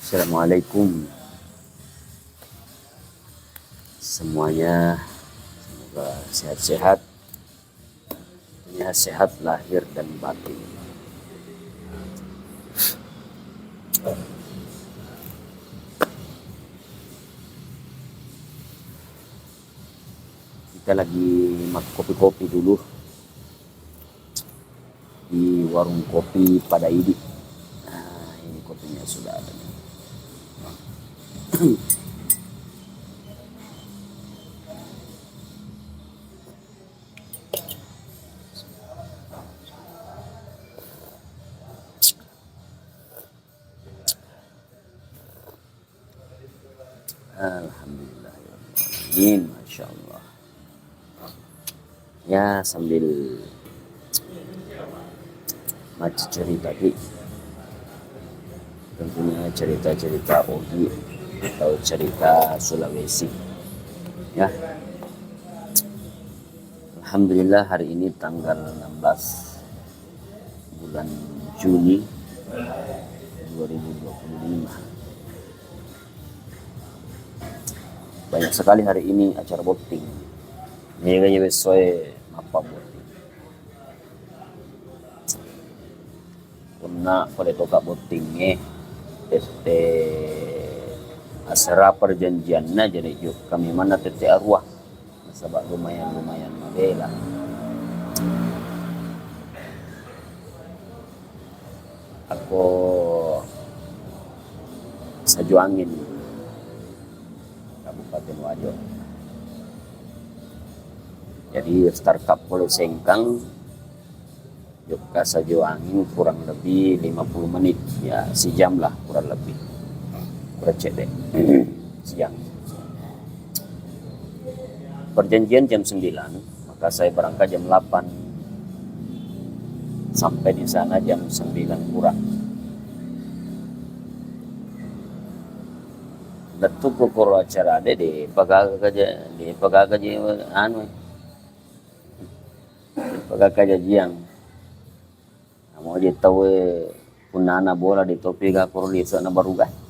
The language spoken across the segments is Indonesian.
Assalamualaikum semuanya, semoga sehat-sehat, tentunya sehat lahir dan batin. Kita lagi makan kopi-kopi dulu di warung kopi pada Idi. Nah, ini kopinya sudah ada nih. Alhamdulillahirrahmanirrahim, Masya Allah. Ya, sambil baca cerita tadi, tentunya cerita-cerita Ogi atau cerita Sulawesi. Ya, Alhamdulillah hari ini tanggal 16 bulan Juni 2025. Banyak sekali hari ini acara voting. Ini sesuai apa voting. Kuna pada toka votingnya, tete asera perjanjiannya jadi yuk kami mana tete arwah, sebab lumayan mabela. Aku Sajuangin, Kabupaten Wajo. Jadi start up boleh sengkang yuk ke Sajuangin kurang lebih 50 menit, ya sejam lah kurang lebih. Bercedek siang. Perjanjian jam 9, maka saya berangkat jam 8. Sampai di sana jam 9 kurang. Datuk kokoro acara ada di pagaga anu. Pagaga jiang. Mau dia tahu punana bola di topi ga koro di sana baruga.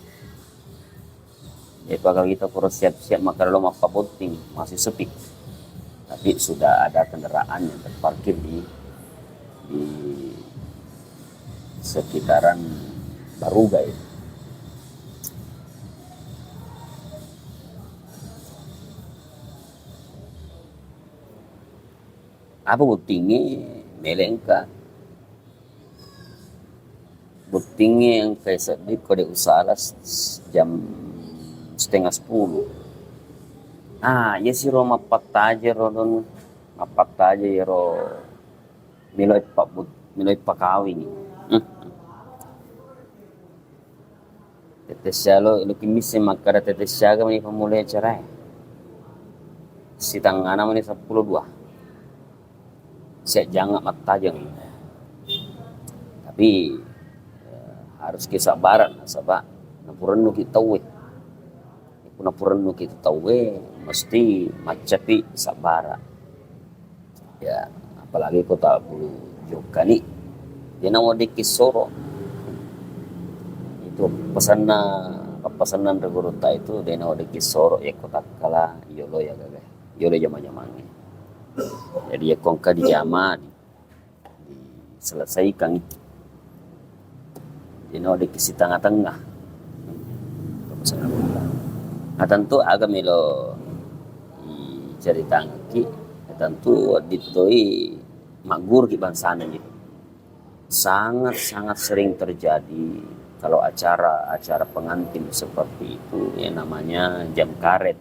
Pagaga kita koro siap-siap maka lo mapa voting masih sepi. Tapi sudah ada kendaraan yang terparkir di sekitaran Baruga itu. Apa votingnya melengka? Votingnya yang kayak sedih kode usaha jam 9:30. Ya si Roma pataje rodon mapataje ro Miloy pakawing. Tetes salo lu kimis makara tetes siaga mani pemulai acara. Si tangana mani 10:02. Siap jangan matajang. Tapi harus kesabaran sebab napuran nu kita tahu. Napuran nu kita tahu mesti macapi sabara. Ya, apalagi kota Bulu Jokani dia nama di Kisoro itu pesanan regurota itu dia nama di Kisoro ya kota kala yolo ya gaga yolo jama-jamanya jadi ya kongka di jama diselesaikan dia nama di Kisi tengah-tengah pesanan tentu agak melo cerita ki tentu ditoi magur di bangsana gitu. Sangat sering terjadi kalau acara pengantin seperti itu ya namanya jam karet.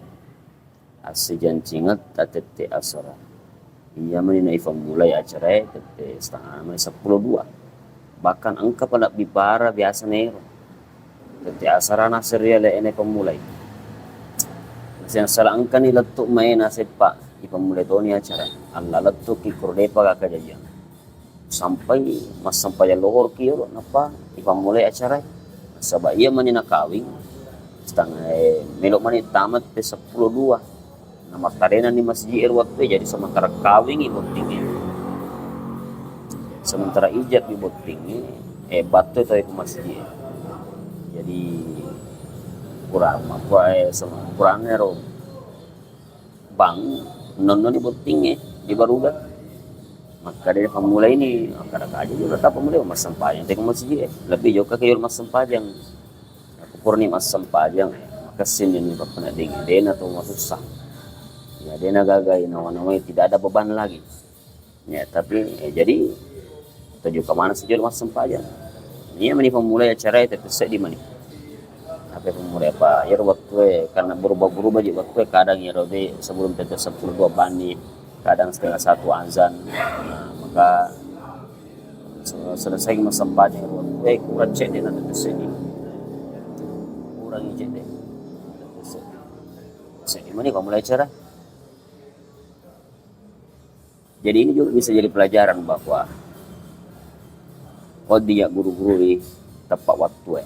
Asijan cinget tete asara. Iya menina ifam mulai acara tete setengah 10:02. Bahkan angka pada bibara biasa nero. Tete asara naseria le ene pemulai. Yang salah angka ni letuk main nasib pak ipamulai toni acara Allah letuk ikurdepa kakajajan sampai lohor kiro napa ipamulai acara sabab ia manina kawing setengah melok mani tamat pe 10:02 nama tarena ni masjid waktu jadi sementara kawing ibu tinggi sementara ijab ibu tinggi batu itu masjid jadi kurang apa sama kurang ero bang non ni penting di baruga maka dari pemula ini kadang aja juga tak pemula mas sempajang tengok masih lebih jauh ke mas sempajang kurni mas sempajang maka sini ni pernah dengan dena atau mas susah ya dena gagai nama-nama tidak ada beban lagi ya tapi jadi tujuh kemana sejauh mas sempajang ini meni pemula acara itu terus di mana apa pemula apa ya waktu karena berubah-berubah jadi waktu kadang ya rode sebelum tentu 10-2 bani kadang setengah 1 azan nah, maka selesai mas sempajang waktu kurang cek dia nanti terus ini kurang cek deh terus di mana kau mulai acara jadi ini juga bisa jadi pelajaran bahwa dia guru-guru tepat waktu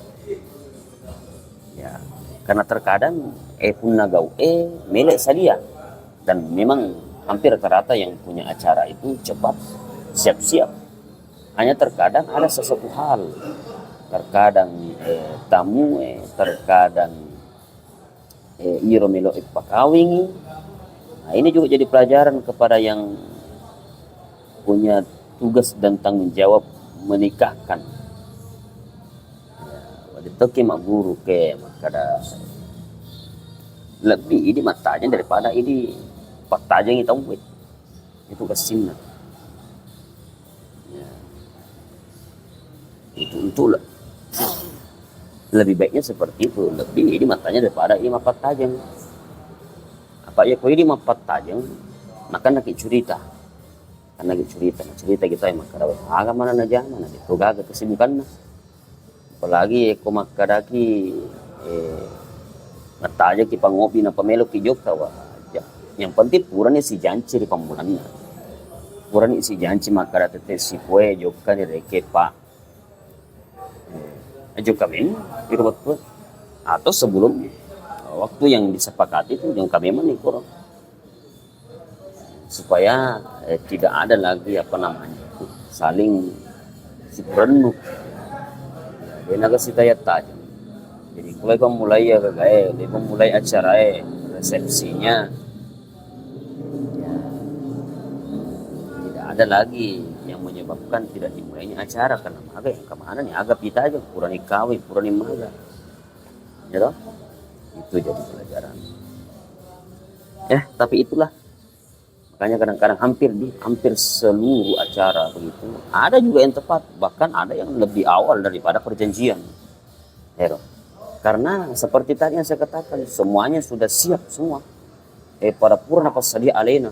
ya karena terkadang pun nagau melek sadia dan memang hampir rata-rata yang punya acara itu cepat siap-siap hanya terkadang ada sesuatu hal terkadang tamu terkadang iro melo pakawingi nah ini juga jadi pelajaran kepada yang punya tugas dan tanggung jawab menikahkan itu ke mak guru ke makada lebih ini matanya daripada ini patanya yang tahu itu kesinna ya. Itu lah lebih baiknya seperti itu lebih ini matanya daripada ini mapat tajam apa ya kau ini mapat tajam maka nak cerita karena cerita kita yang makada agak mana aja mana itu gagal kesibukan apalagi ko makadaki nataja ki pangopi na pamelo ki jokta wa yang penting purane si janci di pambulanna purane si janci makada tete si poe jokka ni reke pa jokka men itu waktu atau sebelum waktu yang disepakati itu yang kami menikor supaya tidak ada lagi apa namanya saling si penuh naga si tayat tajam. Jadi mulai pemulai ya kagak dia memulai acara resepsinya ya, tidak ada lagi yang menyebabkan tidak dimulainya acara karena maga yang kemana nih agak pita aja kurani kawin kurani maga ya toh itu jadi pelajaran tapi itulah makanya kadang-kadang hampir seluruh acara begitu ada juga yang tepat bahkan ada yang lebih awal daripada perjanjian karena seperti tadi yang saya katakan semuanya sudah siap semua para pura napas sadia alena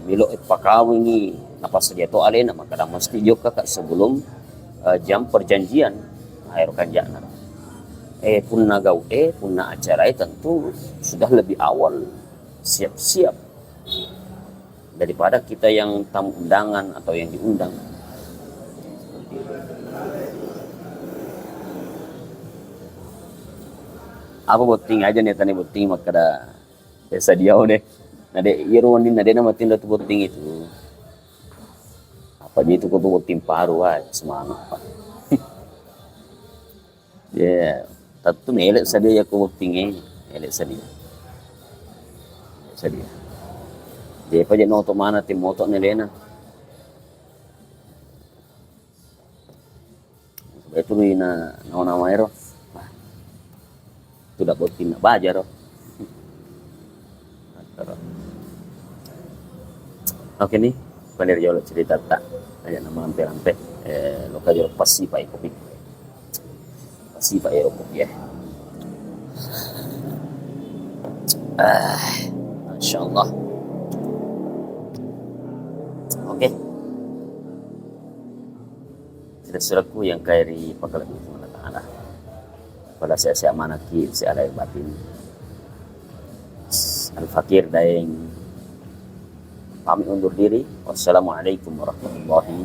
milo pakawingi napas sadia to alena maka mesti juga kak sebelum jam perjanjian air kanjana punna gau punna acara tentu sudah lebih awal siap-siap daripada kita yang tamu undangan atau yang diundang. Apa boting aja nih tani boting makada biasa dia deh. Nade iron din nade nama tinda tu boting itu. Apa itu kau boting paru semangat pak. Ya, tentu melek sadia kau boting melek sadia. Dia pa dyan auto mana tim moto ni Lena. Itu na nama ero. Itu dapat tin na baja ro. Oke nih, panir jolo cerita tak. Aja nama ampe-ampe. Loka jolo pasti pa kopi. Pasti pa kopi ya. Insyaallah. Oke. Saudaraku yang kairi pakalan Allah Ta'ala. Pada saya manaki, saya alai batin. Al-Fakir daeng pamit undur diri. Wassalamualaikum warahmatullahi